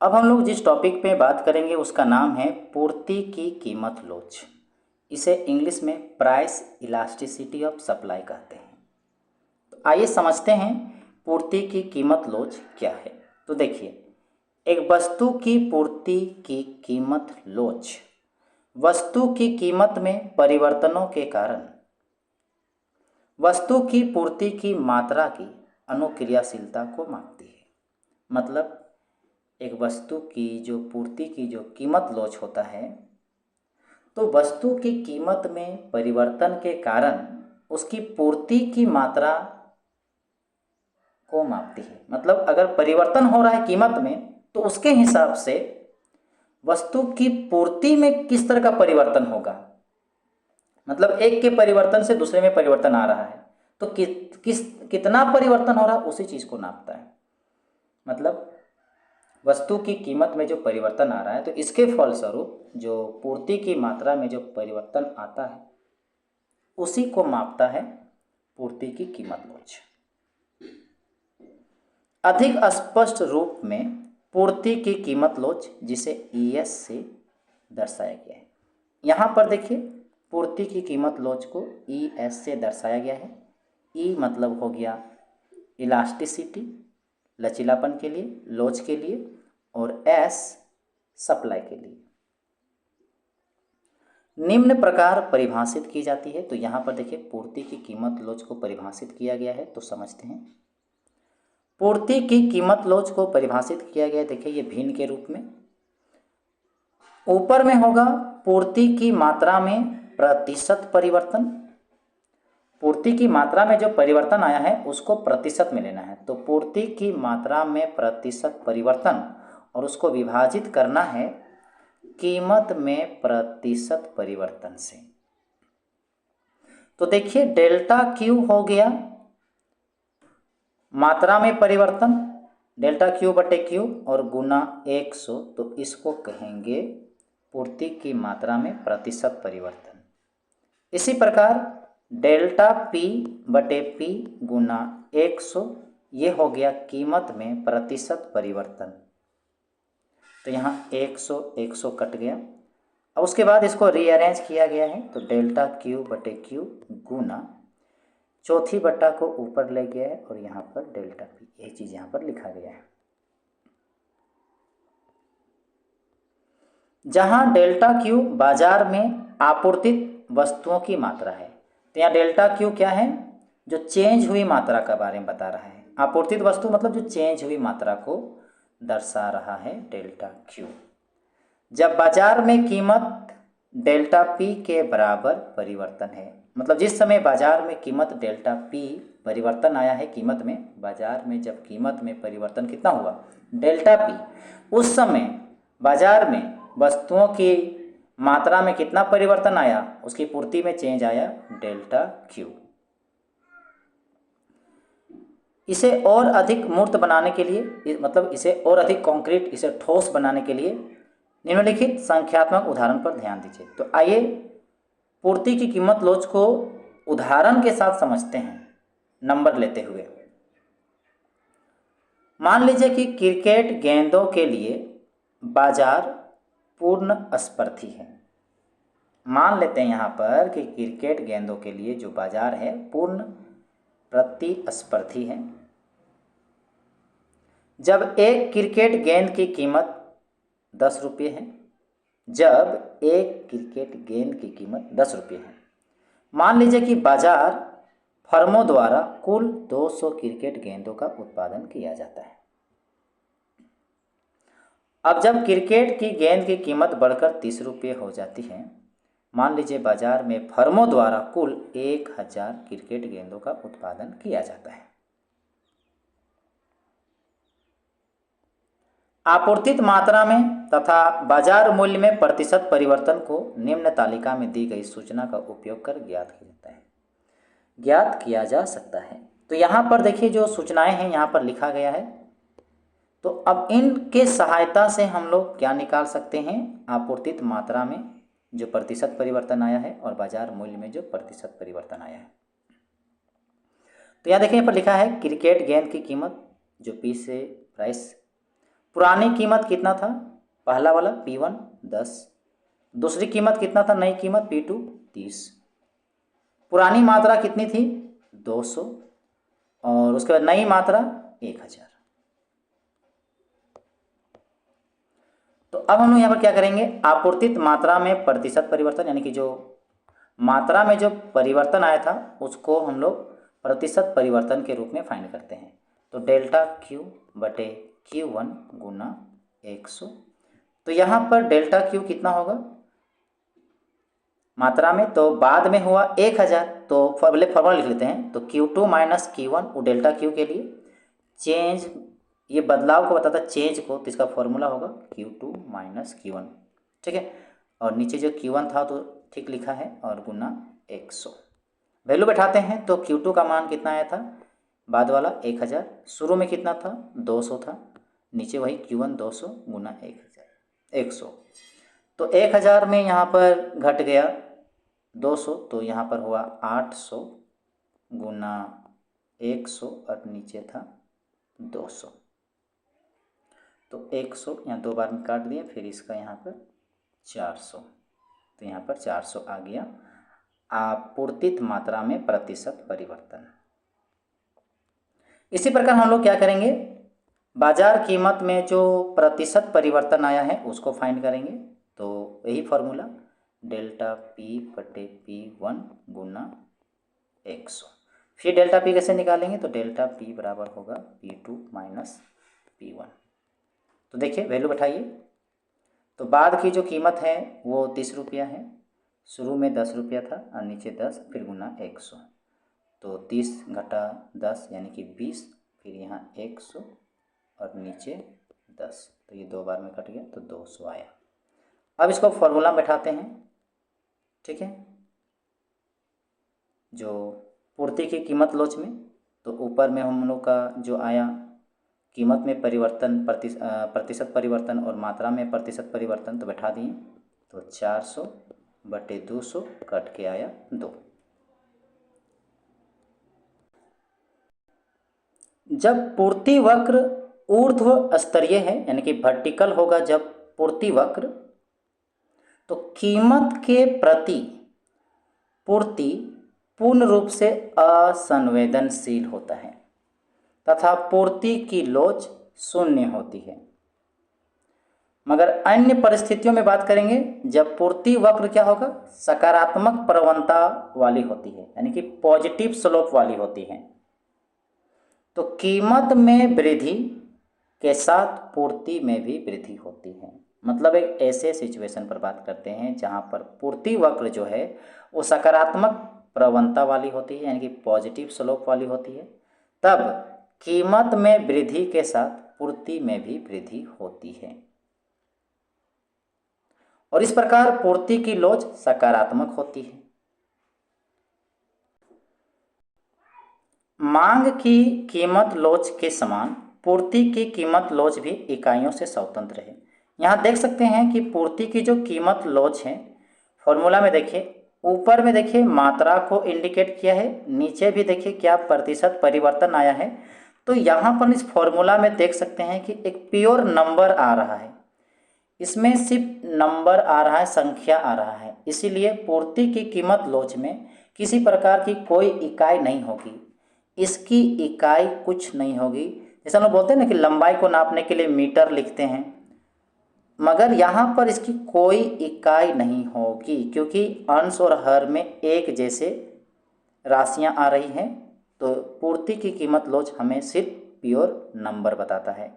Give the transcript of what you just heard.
अब हम लोग जिस टॉपिक पे बात करेंगे उसका नाम है पूर्ति की कीमत लोच। इसे इंग्लिश में प्राइस इलास्टिसिटी ऑफ सप्लाई कहते हैं। तो आइए समझते हैं पूर्ति की कीमत लोच क्या है। तो देखिए, एक वस्तु की पूर्ति की कीमत लोच वस्तु की कीमत में परिवर्तनों के कारण वस्तु की पूर्ति की मात्रा की अनुक्रियाशीलता को मापती है। मतलब एक वस्तु की जो पूर्ति की जो कीमत लोच होता है, तो वस्तु की कीमत में परिवर्तन के कारण उसकी पूर्ति की मात्रा को मापती है। मतलब अगर परिवर्तन हो रहा है कीमत में, तो उसके हिसाब से वस्तु की पूर्ति में किस तरह का परिवर्तन होगा। मतलब एक के परिवर्तन से दूसरे में परिवर्तन आ रहा है, तो कितना परिवर्तन हो रहा है उसी चीज को नापता है। मतलब वस्तु की कीमत में जो परिवर्तन आ रहा है, तो इसके फलस्वरूप जो पूर्ति की मात्रा में जो परिवर्तन आता है उसी को मापता है पूर्ति की कीमत लोच। अधिक स्पष्ट रूप में पूर्ति की कीमत लोच जिसे ईएस से दर्शाया गया है। यहाँ पर देखिए, पूर्ति की कीमत लोच को ईएस से दर्शाया गया है। ई मतलब हो गया इलास्टिसिटी, लचीलापन के लिए, लोच के लिए, और एस सप्लाई के लिए। निम्न प्रकार परिभाषित की जाती है। तो यहाँ पर देखिए, पूर्ति की कीमत लोच को परिभाषित किया गया है, तो समझते हैं। पूर्ति की कीमत लोच को परिभाषित किया गया है, देखिए ये भिन्न के रूप में। ऊपर में होगा पूर्ति की मात्रा में प्रतिशत परिवर्तन। पूर्ति की मात्रा में जो परिवर्तन आया है उसको प्रतिशत में लेना है। तो पूर्ति की मात्रा में प्रतिशत परिवर्तन और उसको विभाजित करना है कीमत में प्रतिशत परिवर्तन से। तो देखिए, डेल्टा क्यू हो गया मात्रा में परिवर्तन, डेल्टा क्यू बटे क्यू और गुना 100, तो इसको कहेंगे पूर्ति की मात्रा में प्रतिशत परिवर्तन। इसी प्रकार डेल्टा पी बटे पी गुना 100, ये हो गया कीमत में प्रतिशत परिवर्तन। तो यहाँ 100 100 कट गया। अब उसके बाद इसको रीअरेंज किया गया है, तो डेल्टा क्यू बटे क्यू गुना चौथी बट्टा को ऊपर ले गया है और यहाँ पर डेल्टा पी, यही चीज यहाँ पर लिखा गया है। जहां डेल्टा क्यू बाजार में आपूर्तित वस्तुओं की मात्रा है, तो यहाँ डेल्टा क्यू क्या है, जो चेंज हुई मात्रा का बारे में बता रहा है। आपूर्तित वस्तु मतलब जो चेंज हुई मात्रा को दर्शा रहा है डेल्टा क्यू। जब बाजार में कीमत डेल्टा पी के बराबर परिवर्तन है, मतलब जिस समय बाजार में कीमत डेल्टा पी परिवर्तन आया है कीमत में, बाजार में जब कीमत में परिवर्तन कितना हुआ डेल्टा पी, उस समय बाजार में वस्तुओं की मात्रा में कितना परिवर्तन आया, उसकी पूर्ति में चेंज आया डेल्टा क्यू। इसे और अधिक मूर्त बनाने के लिए, मतलब इसे और अधिक कॉन्क्रीट, इसे ठोस बनाने के लिए निम्नलिखित संख्यात्मक उदाहरण पर ध्यान दीजिए। तो आइए पूर्ति की कीमत लोच को उदाहरण के साथ समझते हैं, नंबर लेते हुए। मान लीजिए कि क्रिकेट गेंदों के लिए बाजार पूर्ण स्पर्धी है। मान लेते हैं यहाँ पर कि क्रिकेट गेंदों के लिए जो बाजार है पूर्ण प्रतिस्पर्धी है। जब एक क्रिकेट गेंद की कीमत 10 रुपये है, जब एक क्रिकेट गेंद की कीमत 10 रुपये है, मान लीजिए कि बाजार फर्मों द्वारा कुल 200 क्रिकेट गेंदों का उत्पादन किया जाता है। अब जब क्रिकेट की गेंद की कीमत बढ़कर 30 रुपये हो जाती है, मान लीजिए बाजार में फर्मों द्वारा कुल 1000 क्रिकेट गेंदों का उत्पादन किया जाता है। आपूर्तित मात्रा में तथा बाजार मूल्य में प्रतिशत परिवर्तन को निम्न तालिका में दी गई सूचना का उपयोग कर ज्ञात किया जा सकता है। तो यहाँ पर देखिए जो सूचनाएं हैं यहाँ पर लिखा गया है। तो अब इनके सहायता से हम लोग क्या निकाल सकते हैं, आपूर्तित मात्रा में जो प्रतिशत परिवर्तन आया है और बाजार मूल्य में जो प्रतिशत परिवर्तन आया है। तो यहाँ देखिए यहाँ पर लिखा है क्रिकेट गेंद की कीमत जो पी से प्राइस पुरानी कीमत कितना था, पहला वाला P1 10, दूसरी कीमत कितना था, नई कीमत P2 30। पुरानी मात्रा कितनी थी 200 और उसके बाद नई मात्रा 1000। तो अब हम लोग यहाँ पर क्या करेंगे, आपूर्तित मात्रा में प्रतिशत परिवर्तन, यानी कि जो मात्रा में जो परिवर्तन आया था उसको हम लोग प्रतिशत परिवर्तन के रूप में फाइंड करते हैं। तो डेल्टा Q बटे Q1 गुना 100। तो यहाँ पर डेल्टा Q कितना होगा मात्रा में, तो बाद में हुआ 1000, तो पहले फॉर्मूला लिख लेते हैं। तो Q2 माइनस Q1 वो डेल्टा Q के लिए चेंज, ये बदलाव को बताता है चेंज को, तो इसका फॉर्मूला होगा Q2 माइनस Q1, ठीक है। और नीचे जो Q1 था तो ठीक लिखा है और गुना 100। वैल्यू बैठाते हैं तो Q2 का मान कितना आया था, बाद वाला 1000, शुरू में कितना था 200 था, नीचे वही Q1 200 गुना 100। तो 1000 में यहाँ पर घट गया 200, तो यहाँ पर हुआ 800 गुना 100 और नीचे था 200। तो 100 यहाँ 2 बार में काट दिया, फिर इसका यहाँ पर 400, तो यहाँ पर 400 आ गया आपूर्तित मात्रा में प्रतिशत परिवर्तन। इसी प्रकार हम लोग क्या करेंगे, बाजार कीमत में जो प्रतिशत परिवर्तन आया है उसको फाइंड करेंगे। तो यही फॉर्मूला डेल्टा P बटे P1 गुना 100। फिर डेल्टा P कैसे निकालेंगे, तो डेल्टा P बराबर होगा P2 माइनस P1। तो देखिए वैल्यू बैठाइए, तो बाद की जो कीमत है वो 30 रुपया है, शुरू में 10 रुपया था और नीचे 10, फिर गुना 100। तो 30 घटा 10 यानी कि 20, फिर यहाँ 100 और नीचे 10, तो ये 2 बार में कट गया तो 200 आया। अब इसको फॉर्मूला बैठाते हैं, ठीक है। जो पूर्ति की कीमत लोच में, तो ऊपर में हम लोग का जो आया कीमत में परिवर्तन प्रतिशत परिवर्तन और मात्रा में प्रतिशत परिवर्तन, तो बैठा दिए। तो 400 बटे 200 कट के आया 2। जब पूर्ति वक्र ऊर्ध्व स्तरीय है, यानी कि वर्टिकल होगा जब पूर्ति वक्र, तो कीमत के प्रति पूर्ति पूर्ण रूप से असंवेदनशील होता है तथा पूर्ति की लोच शून्य होती है। मगर अन्य परिस्थितियों में बात करेंगे जब पूर्ति वक्र क्या होगा, सकारात्मक प्रवणता वाली होती है, यानी कि पॉजिटिव स्लोप वाली होती है। तो कीमत में वृद्धि के साथ पूर्ति में भी वृद्धि होती है। मतलब एक ऐसे सिचुएशन पर बात करते हैं जहां पर पूर्ति वक्र जो है वो सकारात्मक प्रवणता वाली होती है, यानी कि पॉजिटिव स्लोप वाली होती है, तब कीमत में वृद्धि के साथ पूर्ति में भी वृद्धि होती है और इस प्रकार पूर्ति की लोच सकारात्मक होती है। मांग की कीमत लोच के समान पूर्ति की कीमत लोच भी इकाइयों से स्वतंत्र है। यहाँ देख सकते हैं कि पूर्ति की जो कीमत लोच है, फॉर्मूला में देखिए, ऊपर में देखिए मात्रा को इंडिकेट किया है, नीचे भी देखिए क्या प्रतिशत परिवर्तन आया है। तो यहाँ पर इस फॉर्मूला में देख सकते हैं कि एक प्योर नंबर आ रहा है, इसमें सिर्फ नंबर आ रहा है, संख्या आ रहा है, इसीलिए पूर्ति की कीमत लोच में किसी प्रकार की कोई इकाई नहीं होगी, इसकी इकाई कुछ नहीं होगी। जैसे हम लोग बोलते हैं ना कि लंबाई को नापने के लिए मीटर लिखते हैं, मगर यहाँ पर इसकी कोई इकाई नहीं होगी क्योंकि अंश और हर में एक जैसे राशियाँ आ रही हैं। तो पूर्ति की कीमत लोच हमें सिर्फ प्योर नंबर बताता है।